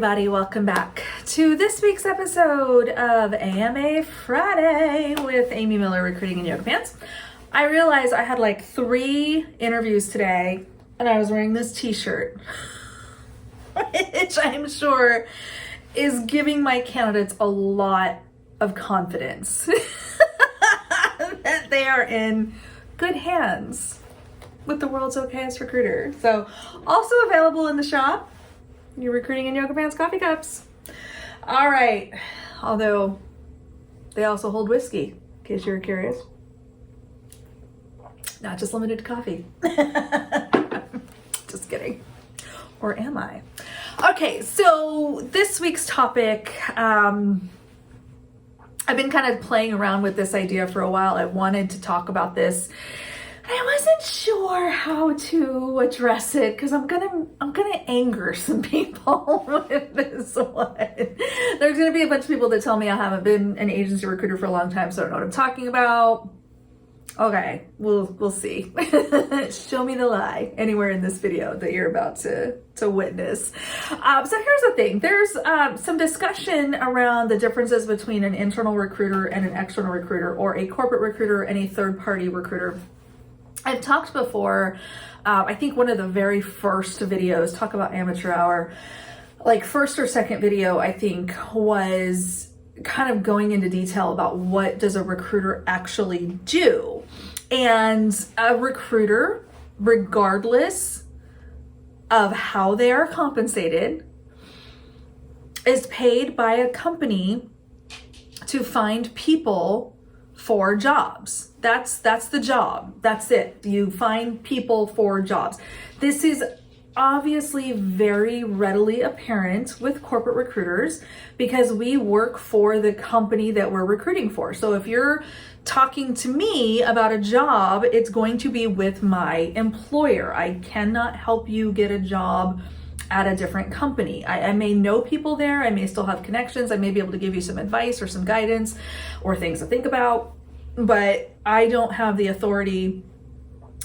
everybody, welcome back to this week's episode of AMA Friday with Amy Miller, Recruiting in Yoga Pants. I realized I had like 3 interviews today and I was wearing this t-shirt, which I'm sure is giving my candidates a lot of confidence that they are in good hands with the world's okayest recruiter. So also available in the shop, your Recruiting in Yoga Pants coffee cups. All right, although they also hold whiskey, in case you're curious. Not just limited to coffee. Just kidding. Or am I? Okay, so this week's topic, I've been kind of playing around with this idea for a while. I wanted to talk about this. I wasn't sure how to address it because I'm gonna anger some people with this one. There's gonna be a bunch of people that tell me I haven't been an agency recruiter for a long time, so I don't know what I'm talking about. Okay, we'll see. Show me the lie anywhere in this video that you're about to witness. So here's the thing. There's some discussion around the differences between an internal recruiter and an external recruiter, or a corporate recruiter and a third-party recruiter. I've talked before, I think one of the very first videos, talk about amateur hour, like first or second video, I think, was kind of going into detail about what does a recruiter actually do. And a recruiter, regardless of how they are compensated, is paid by a company to find people for jobs. That's the job. That's it. You find people for jobs. This is obviously very readily apparent with corporate recruiters because we work for the company that we're recruiting for. So if you're talking to me about a job, it's going to be with my employer. I cannot help you get a job at a different company. I may know people there. I may still have connections. I may be able to give you some advice or some guidance or things to think about, but I don't have the authority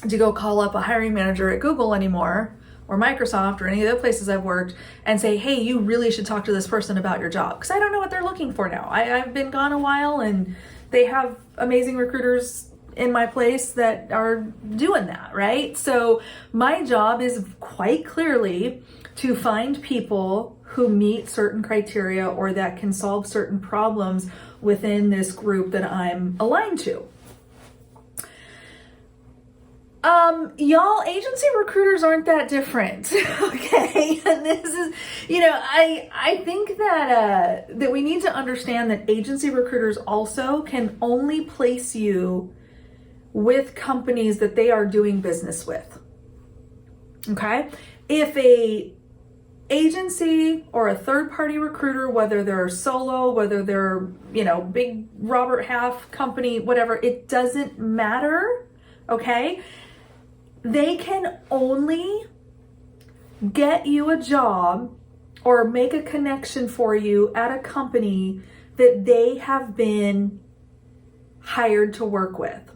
to go call up a hiring manager at Google anymore, or Microsoft, or any of the places I've worked, and say, hey, you really should talk to this person about your job, because I don't know what they're looking for now. I've been gone a while, and they have amazing recruiters in my place that are doing that, right? So my job is quite clearly to find people who meet certain criteria or that can solve certain problems within this group that I'm aligned to. Y'all, agency recruiters aren't that different, okay? And this is, I think that we need to understand that agency recruiters also can only place you with companies that they are doing business with, okay? If a agency or a third-party recruiter, whether they're solo, whether they're, big Robert Half company, whatever, it doesn't matter, okay? They can only get you a job or make a connection for you at a company that they have been hired to work with.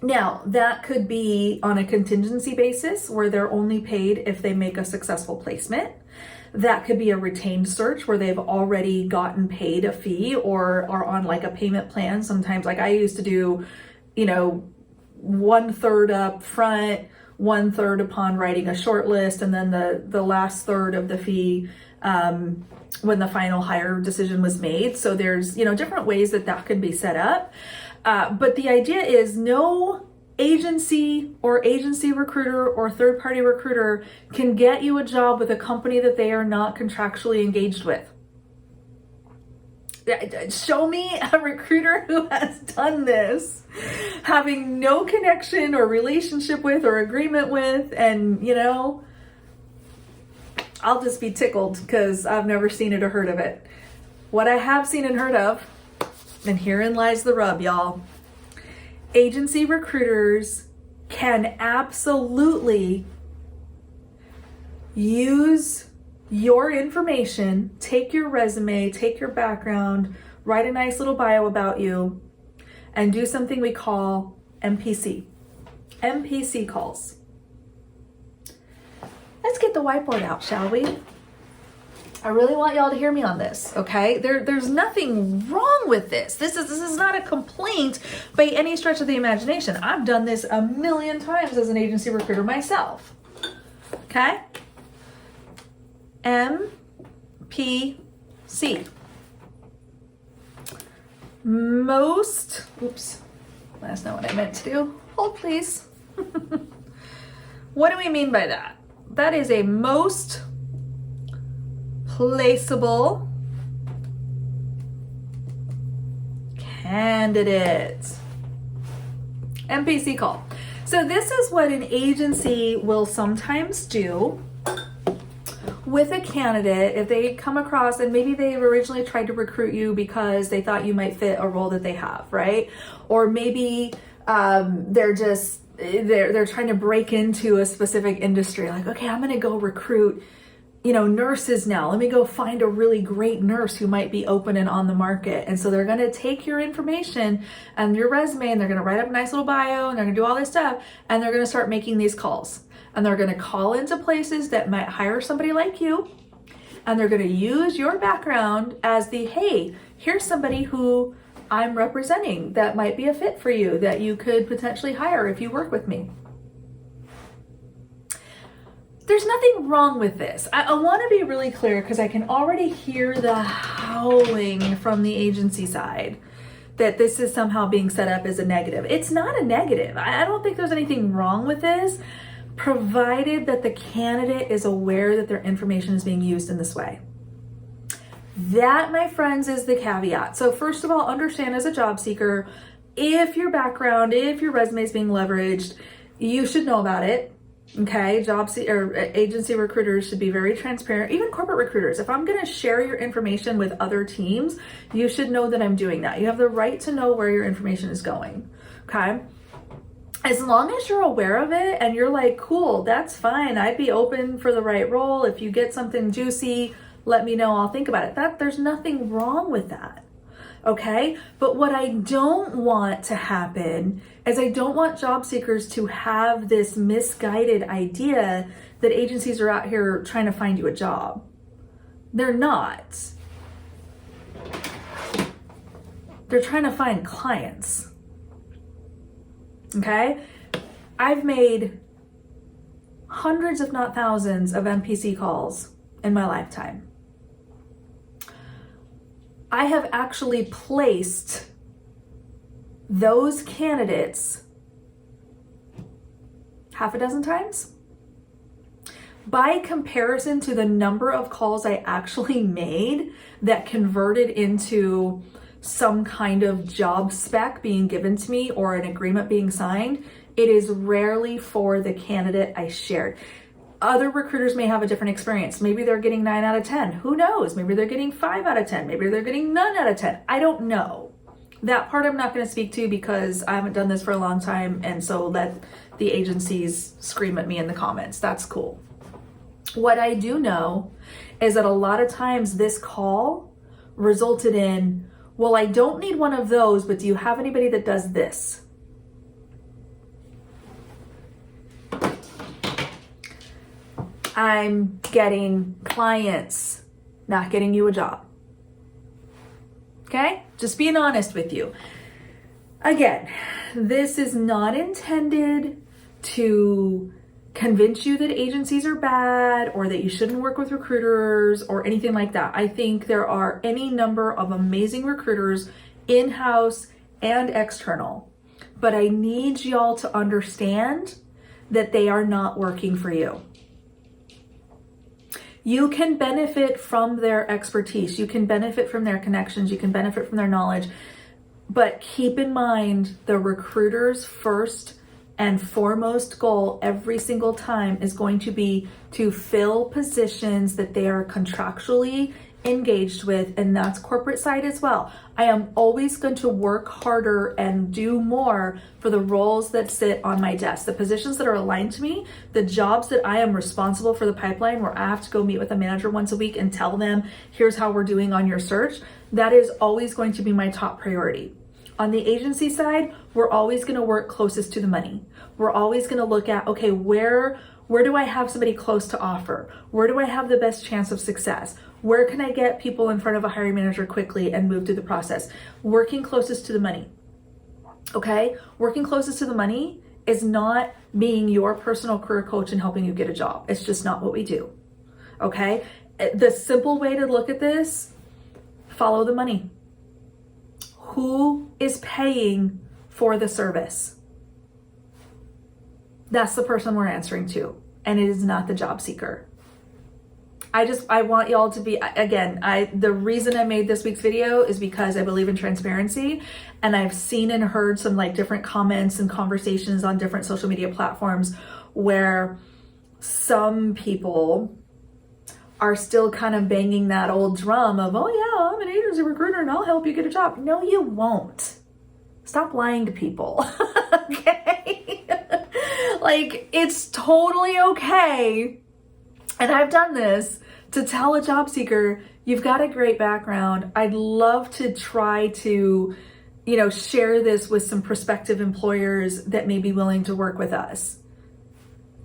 Now, that could be on a contingency basis where they're only paid if they make a successful placement. That could be a retained search where they've already gotten paid a fee or are on like a payment plan. Sometimes, like I used to do, 1/3 up front, 1/3 upon writing a short list, and then the last third of the fee when the final hire decision was made. So there's, different ways that can be set up. But the idea is no agency or agency recruiter or third-party recruiter can get you a job with a company that they are not contractually engaged with. Show me a recruiter who has done this, having no connection or relationship with or agreement with, and I'll just be tickled because I've never seen it or heard of it. What I have seen and heard of, and herein lies the rub, y'all. Agency recruiters can absolutely use your information, take your resume, take your background, write a nice little bio about you, and do something we call MPC. MPC calls. Let's get the whiteboard out, shall we? I really want y'all to hear me on this, okay? There's nothing wrong with this. This is not a complaint by any stretch of the imagination. I've done this a million times as an agency recruiter myself, okay? MPC. That's not what I meant to do. Hold please. What do we mean by that? That is a most placeable candidate. MPC call. So this is what an agency will sometimes do with a candidate if they come across, and maybe they've originally tried to recruit you because they thought you might fit a role that they have, right? Or maybe they're trying to break into a specific industry. Like, okay, I'm going to go recruit, nurses now. Let me go find a really great nurse who might be open and on the market. And so they're going to take your information and your resume, and they're going to write up a nice little bio, and they're going to do all this stuff, and they're going to start making these calls. And they're going to call into places that might hire somebody like you, and they're going to use your background as hey, here's somebody who I'm representing that might be a fit for you, that you could potentially hire if you work with me. There's nothing wrong with this. I want to be really clear, because I can already hear the howling from the agency side that this is somehow being set up as a negative. It's not a negative. I don't think there's anything wrong with this, provided that the candidate is aware that their information is being used in this way. That, my friends, is the caveat. So first of all, understand as a job seeker, if your resume is being leveraged, you should know about it. Okay, agency recruiters should be very transparent. Even corporate recruiters, if I'm going to share your information with other teams, you should know that I'm doing that. You have the right to know where your information is going. Okay. As long as you're aware of it and you're like, cool, that's fine. I'd be open for the right role. If you get something juicy, let me know. I'll think about it. There's nothing wrong with that. Okay. But what I don't want to happen is I don't want job seekers to have this misguided idea that agencies are out here trying to find you a job. They're not. They're trying to find clients. Okay, I've made hundreds, if not thousands, of MPC calls in my lifetime. I have actually placed those candidates half a dozen times. By comparison to the number of calls I actually made that converted into some kind of job spec being given to me or an agreement being signed, it is rarely for the candidate I shared. Other recruiters may have a different experience. Maybe they're getting 9 out of 10. Who knows? Maybe they're getting 5 out of 10. Maybe they're getting none out of 10. I don't know. That part I'm not going to speak to because I haven't done this for a long time, and so let the agencies scream at me in the comments. That's cool. What I do know is that a lot of times this call resulted in, well, I don't need one of those, but do you have anybody that does this? I'm getting clients, not getting you a job. Okay? Just being honest with you. Again, this is not intended to convince you that agencies are bad or that you shouldn't work with recruiters or anything like that. I think there are any number of amazing recruiters in-house and external, but I need y'all to understand that they are not working for you. You can benefit from their expertise. You can benefit from their connections. You can benefit from their knowledge, but keep in mind the recruiter's first and foremost goal every single time is going to be to fill positions that they are contractually engaged with, and that's corporate side as well. I am always going to work harder and do more for the roles that sit on my desk, the positions that are aligned to me, the jobs that I am responsible for the pipeline where I have to go meet with a manager once a week and tell them, here's how we're doing on your search. That is always going to be my top priority. On the agency side, we're always going to work closest to the money. We're always going to look at, okay, where do I have somebody close to offer? Where do I have the best chance of success? Where can I get people in front of a hiring manager quickly and move through the process? Working closest to the money. Okay? Working closest to the money is not being your personal career coach and helping you get a job. It's just not what we do. Okay? The simple way to look at this, follow the money. Who is paying for the service? That's the person we're answering to, and it is not the job seeker. I want y'all to be, again, the reason I made this week's video is because I believe in transparency, and I've seen and heard some like different comments and conversations on different social media platforms where some people are still kind of banging that old drum of, oh yeah, I'm an agency recruiter and I'll help you get a job. No, you won't. Stop lying to people. Okay? Like, it's totally okay, and I've done this, to tell a job seeker, you've got a great background. I'd love to try to, share this with some prospective employers that may be willing to work with us.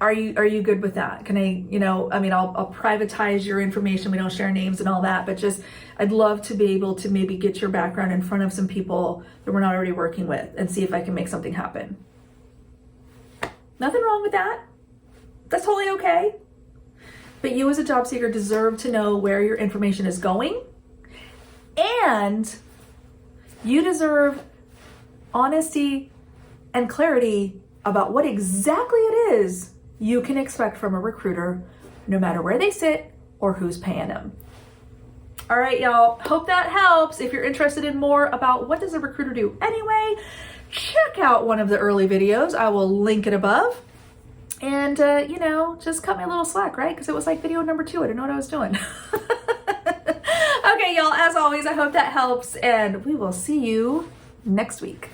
Are you good with that? Can I'll privatize your information. We don't share names and all that, but just, I'd love to be able to maybe get your background in front of some people that we're not already working with and see if I can make something happen. Nothing wrong with that. That's totally okay. But you as a job seeker deserve to know where your information is going, and you deserve honesty and clarity about what exactly it is you can expect from a recruiter, no matter where they sit or who's paying them. All right, y'all. Hope that helps. If you're interested in more about what does a recruiter do anyway, check out one of the early videos. I will link it above. And, just cut me a little slack, right? Because it was like video number 2. I didn't know what I was doing. Okay, y'all. As always, I hope that helps. And we will see you next week.